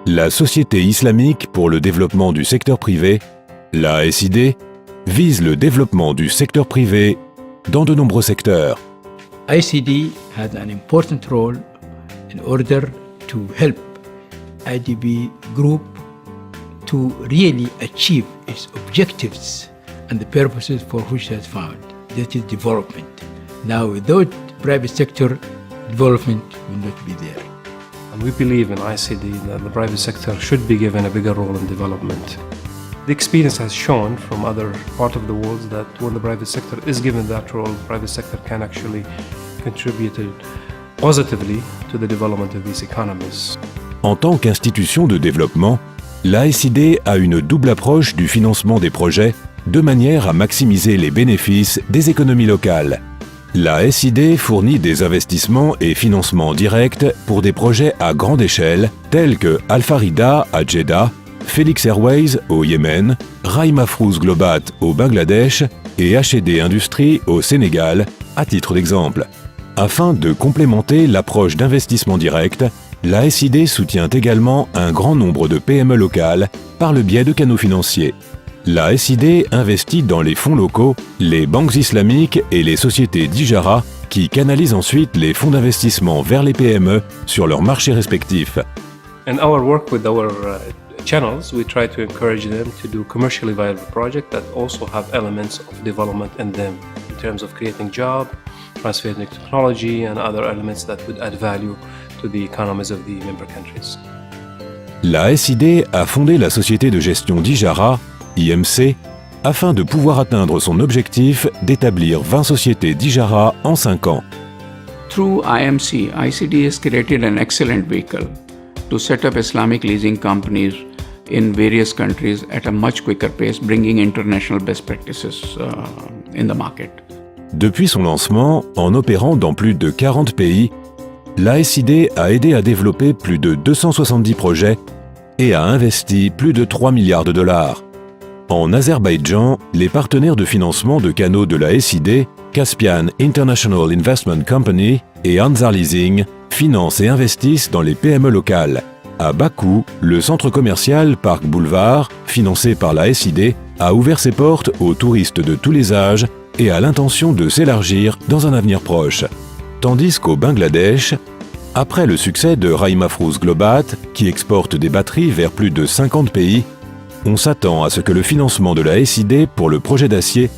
La Société islamique pour le développement du secteur privé, la SID, vise le développement du secteur privé dans de nombreux secteurs. ICD has an important role in order to help IDB Group to really achieve its objectives and the purposes for which it has found. That is development. Now, without private sector, development will not be there. And we believe in ICD that the private sector should be given a bigger role in development. The experience has shown from other parts of the world that when the private sector is given that role, the private sector can actually contribute positively to the development of these economies. En tant qu'institution de développement, la SID a une double approche du financement des projets de manière à maximiser les bénéfices des économies locales. La SID fournit des investissements et financements directs pour des projets à grande échelle tels que Al Farida à Jeddah, Felix Airways au Yémen, Rai Mafrouz Globat au Bangladesh et HED Industries au Sénégal, à titre d'exemple. Afin de complémenter l'approche d'investissement direct, la SID soutient également un grand nombre de PME locales par le biais de canaux financiers. La SID investit dans les fonds locaux, les banques islamiques et les sociétés d'Ijara qui canalisent ensuite les fonds d'investissement vers les PME sur leurs marchés respectifs. In our work with our channels, we try to encourage them to do commercially viable projects that also have elements of development in them in terms of creating jobs, transferring technology and other elements that would add value to the economies of the member countries. La SID a fondé la société de gestion d'Ijara, IMC, afin de pouvoir atteindre son objectif d'établir 20 sociétés d'Ijara en 5 ans. Through IMC, ICD has created an excellent vehicle to set up Islamic leasing companies in various countries at a much quicker pace, bringing international best practices in the market. Depuis son lancement, en opérant dans plus de 40 pays, la SID a aidé à développer plus de 270 projets et a investi plus de 3 milliards de dollars. En Azerbaïdjan, les partenaires de financement de canaux de la SID, Caspian International Investment Company et Ansar Leasing, financent et investissent dans les PME locales. À Bakou, le centre commercial Parc Boulevard, financé par la SID, a ouvert ses portes aux touristes de tous les âges et a l'intention de s'élargir dans un avenir proche. Tandis qu'au Bangladesh, après le succès de Rai Mafrouz Globat, qui exporte des batteries vers plus de 50 pays, on s'attend à ce que le financement de la SID pour le projet d'acier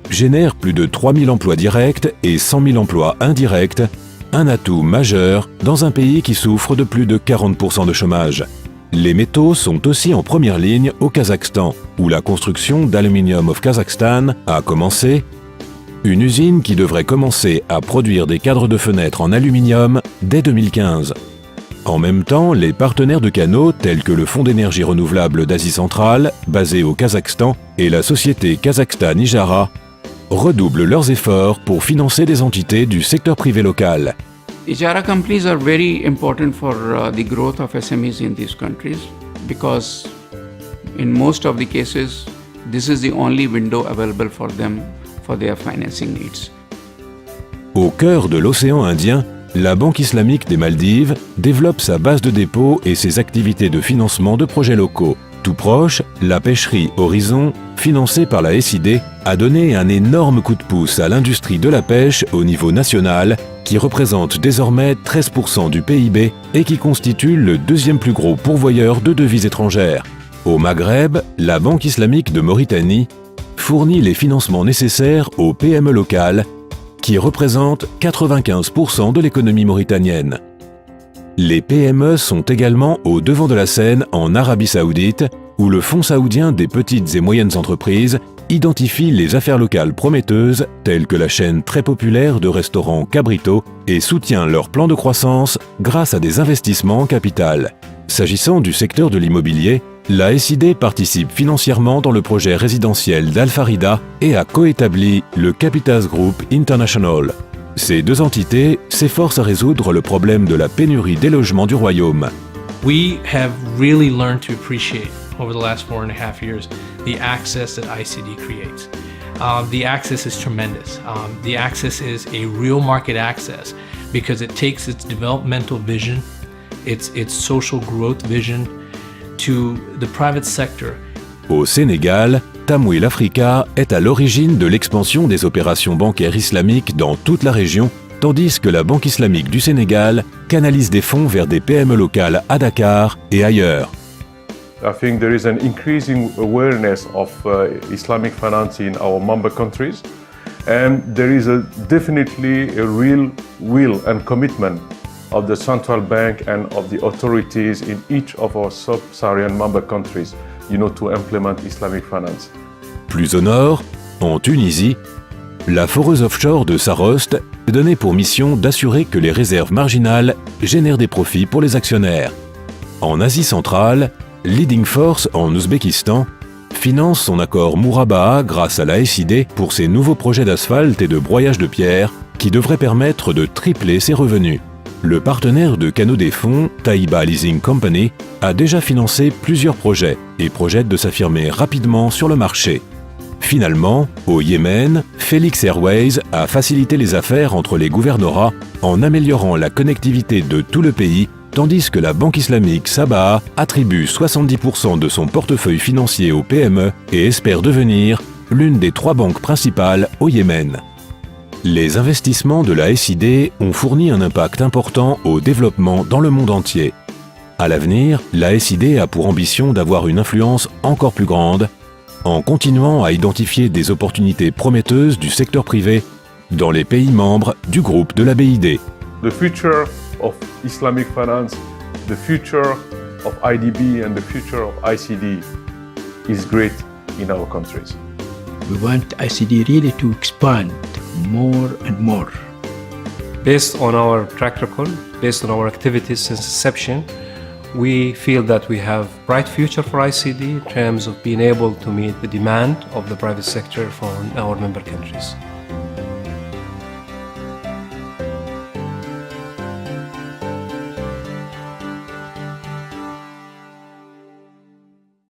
génère plus de 3 000 emplois directs et 100 000 emplois indirects, un atout majeur dans un pays qui souffre de plus de 40% de chômage. Les métaux sont aussi en première ligne au Kazakhstan, où la construction d'Aluminium of Kazakhstan a commencé, une usine qui devrait commencer à produire des cadres de fenêtres en aluminium dès 2015. En même temps, les partenaires de canaux tels que le Fonds d'énergie renouvelable d'Asie centrale, basé au Kazakhstan, et la société Kazakhstan Ijara, redoublent leurs efforts pour financer des entités du secteur privé local. Ijara companies are very important for the growth of SMEs in these countries because in most of the cases, this is the only window available for them for their financing needs. Au cœur de l'océan Indien, la Banque islamique des Maldives développe sa base de dépôt et ses activités de financement de projets locaux. Tout proche, la pêcherie Horizon, financée par la SID, a donné un énorme coup de pouce à l'industrie de la pêche au niveau national, qui représente désormais 13% du PIB et qui constitue le deuxième plus gros pourvoyeur de devises étrangères. Au Maghreb, la Banque islamique de Mauritanie fournit les financements nécessaires aux PME locales, qui représentent 95% de l'économie mauritanienne. Les PME sont également au devant de la scène en Arabie Saoudite, où le Fonds saoudien des petites et moyennes entreprises identifie les affaires locales prometteuses, telles que la chaîne très populaire de restaurants Cabrito, et soutient leur plan de croissance grâce à des investissements en capital. S'agissant du secteur de l'immobilier, la SID participe financièrement dans le projet résidentiel d'Al Farida et a coétabli le Capitas Group International. Ces deux entités s'efforcent à résoudre le problème de la pénurie des logements du royaume. We have really learned to appreciate over the last 4.5 years the access that ICD creates. The access is tremendous. The access is a real market access because it takes its developmental vision, its social growth vision, to the private sector. Au Sénégal, Tamwil Africa est à l'origine de l'expansion des opérations bancaires islamiques dans toute la région, tandis que la Banque islamique du Sénégal canalise des fonds vers des PME locales à Dakar et ailleurs. I think there is an increasing awareness of Islamic finance in our member countries, and there is definitely a real will and commitment of the central bank and of the authorities in each of our sub-Saharan member countries, to implement Islamic finance. Plus au nord, en Tunisie, la foreuse offshore de Sarost est donnée pour mission d'assurer que les réserves marginales génèrent des profits pour les actionnaires. En Asie centrale, Leading Force en Ouzbékistan finance son accord Mourabaha grâce à la SID pour ses nouveaux projets d'asphalte et de broyage de pierre qui devraient permettre de tripler ses revenus. Le partenaire de Canaux des Fonds, Taiba Leasing Company, a déjà financé plusieurs projets et projette de s'affirmer rapidement sur le marché. Finalement, au Yémen, Felix Airways a facilité les affaires entre les gouvernorats en améliorant la connectivité de tout le pays, tandis que la banque islamique Sabah attribue 70% de son portefeuille financier aux PME et espère devenir l'une des 3 banques principales au Yémen. Les investissements de la SID ont fourni un impact important au développement dans le monde entier. À l'avenir, la SID a pour ambition d'avoir une influence encore plus grande en continuant à identifier des opportunités prometteuses du secteur privé dans les pays membres du groupe de la BID. The future of Islamic finance, the future of IDB and the future of ICD is great in our countries. We want ICD really to expand more and more. Based on our track record, based on our activities since inception, we feel that we have bright future for ICD in terms of being able to meet the demand of the private sector from our member countries.